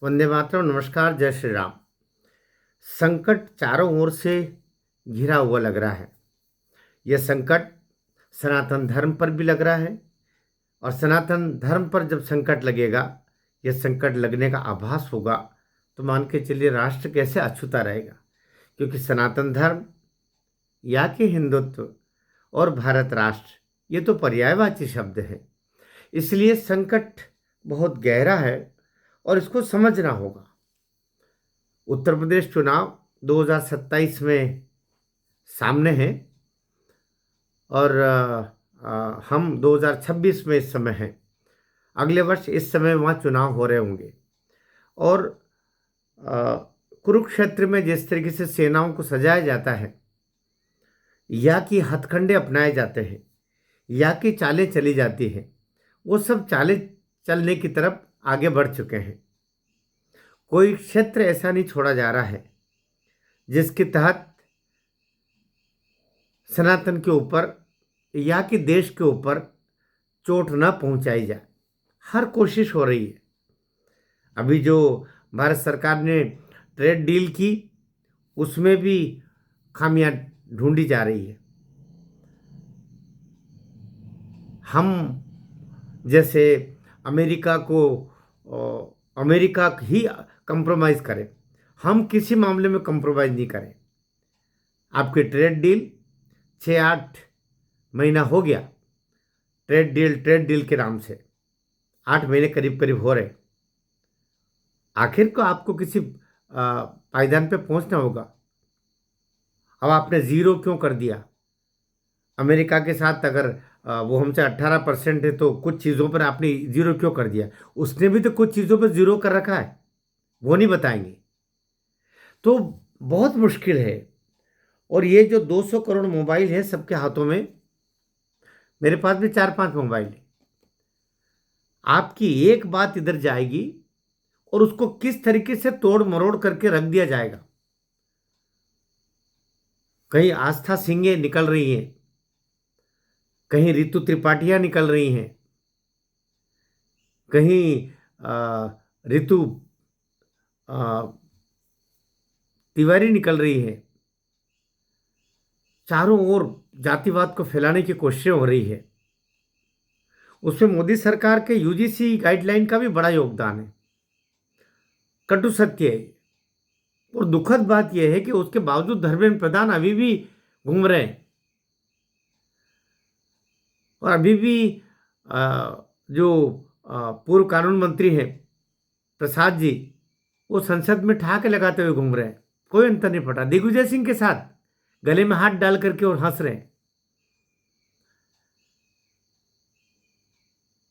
वंदे मातरम। नमस्कार, जय श्री राम। संकट चारों ओर से घिरा हुआ लग रहा है। यह संकट सनातन धर्म पर भी लग रहा है, और सनातन धर्म पर जब संकट लगेगा, यह संकट लगने का आभास होगा, तो मान के चलिए राष्ट्र कैसे अछूता रहेगा। क्योंकि सनातन धर्म या कि हिंदुत्व और भारत राष्ट्र, ये तो पर्यायवाची शब्द है। इसलिए संकट बहुत गहरा है और इसको समझना होगा। उत्तर प्रदेश चुनाव 2027 में सामने है, और हम 2026 में इस समय हैं। अगले वर्ष इस समय वहाँ चुनाव हो रहे होंगे। और अ, कुरुक्षेत्र में जिस तरीके से सेनाओं को सजाया जाता है, या कि हथकंडे अपनाए जाते हैं, या कि चालें चली जाती हैं, वो सब चालें चलने की तरफ आगे बढ़ चुके हैं। कोई क्षेत्र ऐसा नहीं छोड़ा जा रहा है जिसके तहत सनातन के ऊपर या कि देश के ऊपर चोट न पहुंचाई जाए। हर कोशिश हो रही है। अभी जो भारत सरकार ने ट्रेड डील की, उसमें भी खामियां ढूंढी जा रही है। हम जैसे अमेरिका को अमेरिका ही कंप्रोमाइज़ करें, हम किसी मामले में कंप्रोमाइज़ नहीं करें। आपकी ट्रेड डील 6-8 महीना हो गया। ट्रेड डील के नाम से 8 महीने करीब करीब हो रहे। आखिर को आपको किसी पायदान पे पहुंचना होगा। अब आपने ज़ीरो क्यों कर दिया? अमेरिका के साथ अगर वो हमसे 18% है, तो कुछ चीज़ों पर आपने ज़ीरो क्यों कर दिया? उसने भी तो कुछ चीज़ों पर ज़ीरो कर रखा है, वो नहीं बताएंगे। तो बहुत मुश्किल है। और ये जो 200 करोड़ मोबाइल है सबके हाथों में, मेरे पास भी 4-5 मोबाइल है। आपकी एक बात इधर जाएगी और उसको किस तरीके से तोड़ मरोड़ करके रख दिया जाएगा। कहीं आस्था सिंह निकल रही हैं, कहीं रितु त्रिपाठियां निकल रही हैं, कहीं रितु तिवारी निकल रही है। चारों ओर जातिवाद को फैलाने की कोशिशें हो रही है। उसमें मोदी सरकार के यूजीसी गाइडलाइन का भी बड़ा योगदान है। कटु सत्य है। और दुखद बात यह है कि उसके बावजूद धर्मेंद्र प्रधान अभी भी घूम रहे हैं। और अभी भी जो पूर्व कानून मंत्री हैं प्रसाद जी, वो संसद में ठहाके लगाते हुए घूम रहे हैं। कोई अंतर नहीं पड़ा। दिग्विजय सिंह के साथ गले में हाथ डाल करके और हंस रहे हैं।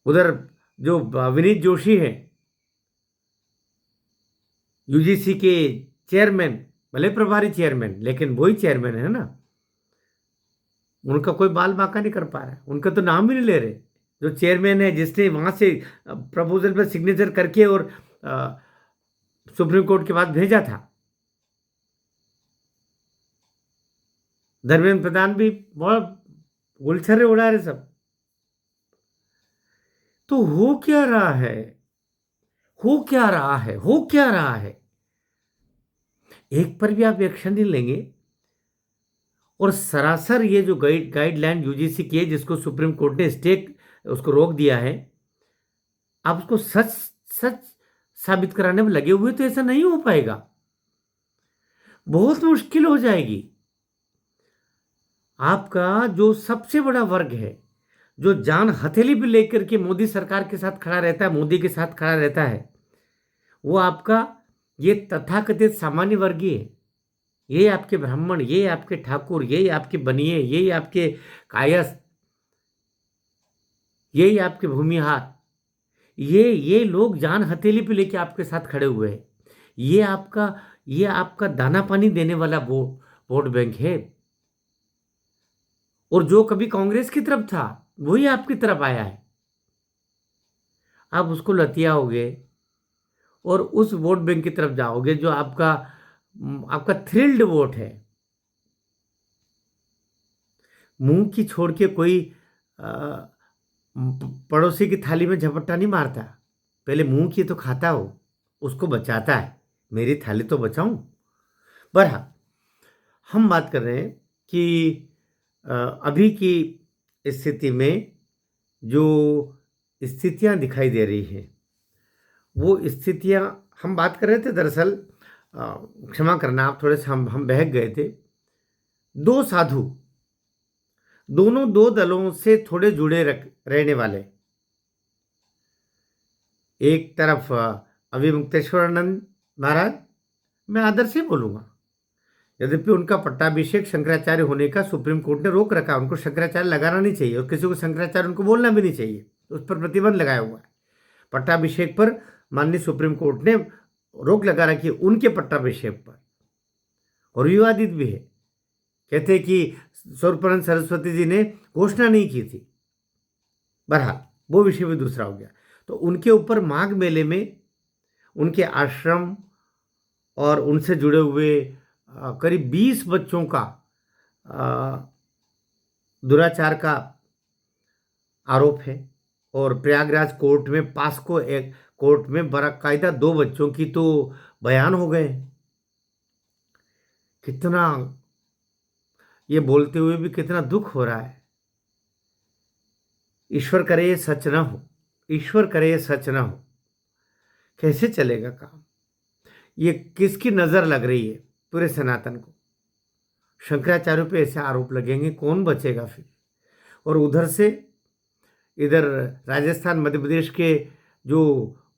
उधर जो विनीत जोशी हैं, यूजीसी के चेयरमैन, भले प्रभारी चेयरमैन, लेकिन वही चेयरमैन है ना। उनका कोई बाल बांका नहीं कर पा रहा है। उनका तो नाम भी नहीं ले रहे। जो चेयरमैन है, जिसने वहां से प्रपोजल पर सिग्नेचर करके और सुप्रीम कोर्ट के पास भेजा था, धर्मेंद्र प्रधान भी बहुत गुलछर्रे उड़ा रहे सब। तो हो क्या रहा है? हो क्या रहा है? हो क्या रहा है? एक पर भी आप एक्शन नहीं लेंगे। और सरासर ये जो गाइडलाइन यूजीसी की है, जिसको सुप्रीम कोर्ट ने स्टे उसको रोक दिया है, आप उसको सच सच साबित कराने में लगे हुए, तो ऐसा नहीं हो पाएगा। बहुत मुश्किल हो जाएगी। आपका जो सबसे बड़ा वर्ग है, जो जान हथेली पे लेकर के मोदी सरकार के साथ खड़ा रहता है, मोदी के साथ खड़ा रहता है, वो आपका ये तथाकथित सामान्य वर्गीय है। ये आपके ब्राह्मण, ये आपके ठाकुर, ये आपके बनिए, ये आपके कायस्थ, ये आपके भूमिहार, ये लोग जान हथेली पे लेके आपके साथ खड़े हुए हैं। ये आपका दाना पानी देने वाला वोट बैंक है। और जो कभी कांग्रेस की तरफ था, वही आपकी तरफ आया है। आप उसको लतियाओगे और उस वोट बैंक की तरफ जाओगे जो आपका आपका थ्रिल्ड वोट है। मुंह की छोड़ के कोई पड़ोसी की थाली में झपट्टा नहीं मारता। पहले मुंह की तो खाता हो, उसको बचाता है, मेरी थाली तो बचाऊं। बहरहाल हम बात कर रहे हैं कि अभी की स्थिति में जो स्थितियां दिखाई दे रही हैं, वो स्थितियां हम बात कर रहे थे दरअसल। अ, क्षमा करना आप, थोड़े से हम बहक गए थे। दो साधु, दोनों दो दलों से थोड़े जुड़े रहने वाले, एक तरफ अभिमुक्तेश्वरानंद महाराज, मैं आदर से बोलूंगा, यद्यपि उनका पट्टाभिषेक शंकराचार्य होने का सुप्रीम कोर्ट ने रोक रखा, उनको शंकराचार्य लगाना नहीं चाहिए और किसी को शंकराचार्य उनको बोलना भी नहीं चाहिए, उस पर प्रतिबंध लगाया हुआ है। पट्टाभिषेक पर माननीय सुप्रीम कोर्ट ने रोक लगा रखी है उनके पट्टाभिषेक पर, और विवादित भी है। कहते हैं कि स्वरूपानंद सरस्वती जी ने घोषणा नहीं की थी। बहरहाल वो विषय भी दूसरा हो गया। तो उनके ऊपर माघ मेले में उनके आश्रम और उनसे जुड़े हुए करीब 20 बच्चों का दुराचार का आरोप है, और प्रयागराज कोर्ट में, पास्को एक कोर्ट में बाकायदा 2 बच्चों की तो बयान हो गए। कितना, ये बोलते हुए भी कितना दुख हो रहा है। ईश्वर करे ये सच ना हो, ईश्वर करे ये सच ना हो। कैसे चलेगा काम? ये किसकी नजर लग रही है पूरे सनातन को? शंकराचार्य पे ऐसे आरोप लगेंगे, कौन बचेगा फिर? और उधर से इधर राजस्थान मध्य प्रदेश के जो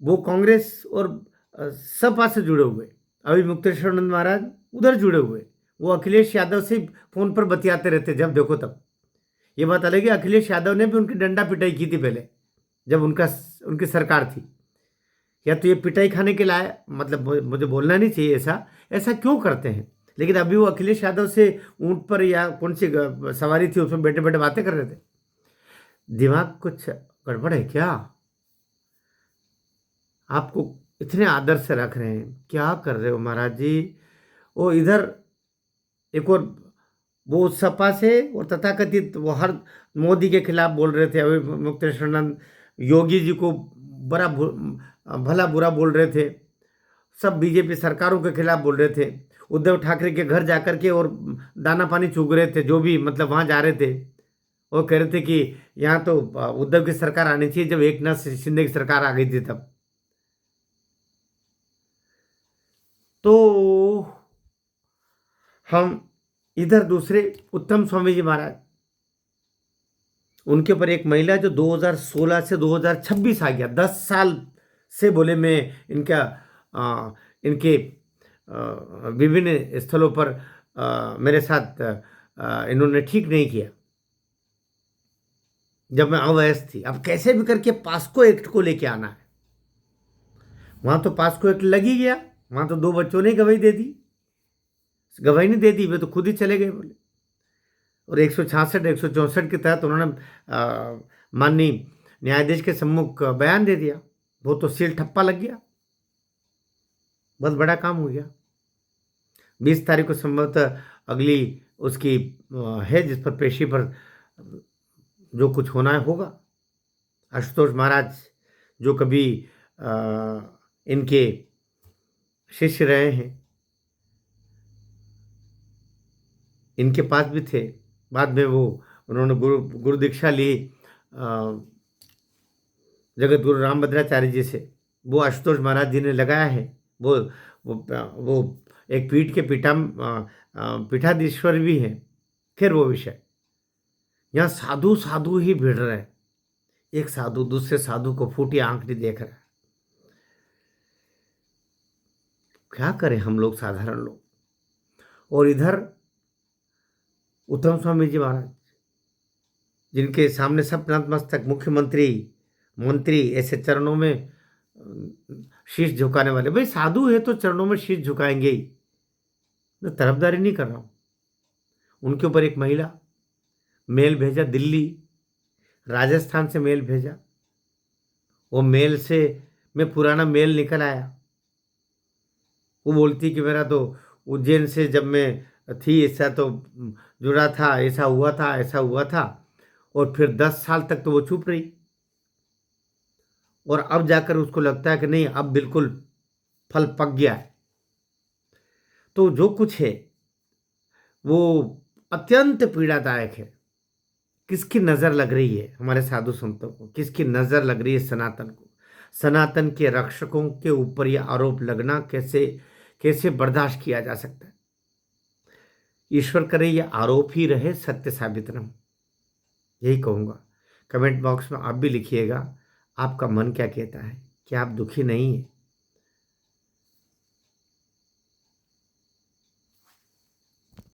वो कांग्रेस और सपा से जुड़े हुए अभी मुक्तेश्वरानंद महाराज उधर जुड़े हुए, वो अखिलेश यादव से फोन पर बतियाते रहते जब देखो तब। ये बात अलग है, अखिलेश यादव ने भी उनकी डंडा पिटाई की थी पहले जब उनकी सरकार थी। या तो ये पिटाई खाने के लाए, मतलब मुझे बोलना नहीं चाहिए ऐसा, ऐसा क्यों करते हैं? लेकिन अभी वो अखिलेश यादव से ऊंट पर या कौन सी सवारी थी उसमें बैठे बैठे बातें कर रहे थे। दिमाग कुछ गड़बड़ है क्या? आपको इतने आदर से रख रहे हैं, क्या कर रहे हो महाराज जी? वो इधर एक और वो सपा से और तथाकथित वो हर मोदी के खिलाफ बोल रहे थे, अभी मुक्तेश्वरानंद योगी जी को बड़ा भला बुरा बोल रहे थे, सब बीजेपी सरकारों के खिलाफ बोल रहे थे। उद्धव ठाकरे के घर जाकर के और दाना पानी चूग रहे थे, जो भी मतलब वहाँ जा रहे थे, और कह रहे थे कि यहाँ तो उद्धव की सरकार आनी चाहिए, जब एकनाथ शिंदे की सरकार आ गई थी तब। तो हम इधर दूसरे उत्तम स्वामी जी महाराज, उनके ऊपर एक महिला जो 2016 से 2026 आ गया, 10 साल से बोले मैं इनके विभिन्न स्थलों पर मेरे साथ इन्होंने ठीक नहीं किया जब मैं अवयस्क थी। अब कैसे भी करके पास्को एक्ट को लेके आना है। वहां तो पास्को एक्ट लग ही गया, वहां तो 2 बच्चों ने गवाही दे दी, गवाही नहीं दे दी, वे तो खुद ही चले गए बोले। और 166 164 के तहत उन्होंने माननीय न्यायाधीश के सम्मुख बयान दे दिया, वो तो सील ठप्पा लग गया, बहुत बड़ा काम हो गया। 20 तारीख को संभवतः अगली उसकी है, जिस पर पेशी पर जो कुछ होना है होगा। आशुतोष महाराज जो कभी इनके शिष्य रहे हैं, इनके पास भी थे, बाद में वो उन्होंने गुरु दीक्षा ली जगत गुरु रामभद्राचार्य जी से, वो आशुतोष महाराज जी ने लगाया है। वो एक पीठ के पीठाधीश्वर भी हैं। फिर वो विषय, यहाँ साधु साधु ही भिड़ रहे हैं, एक साधु दूसरे साधु को फूटी आंख नहीं देख रहा है। क्या करें हम लोग, साधारण लोग। और इधर उत्तम स्वामी जी महाराज, जिनके सामने सब नतमस्तक, मुख्यमंत्री मंत्री ऐसे चरणों में शीश झुकाने वाले। भाई साधु है तो चरणों में शीश झुकाएंगे ही, मैं तरफदारी नहीं कर रहा हूं। उनके ऊपर एक महिला मेल भेजा, दिल्ली राजस्थान से मेल भेजा, वो मेल से मैं पुराना मेल निकल आया। वो बोलती कि मेरा तो उज्जैन से जब मैं थी ऐसा तो जुड़ा था, ऐसा हुआ था, ऐसा हुआ था। और फिर 10 साल तक तो वो चुप रही, और अब जाकर उसको लगता है कि नहीं, अब बिल्कुल फल पक गया है। तो जो कुछ है वो अत्यंत पीड़ादायक है। किसकी नजर लग रही है हमारे साधु संतों को, किसकी नजर लग रही है सनातन को। सनातन के रक्षकों के ऊपर यह आरोप लगना कैसे कैसे बर्दाश्त किया जा सकता है। ईश्वर करे ये आरोप ही रहे, सत्य साबित न हो। यही कहूंगा। कमेंट बॉक्स में आप भी लिखिएगा, आपका मन क्या कहता है। क्या आप दुखी नहीं है?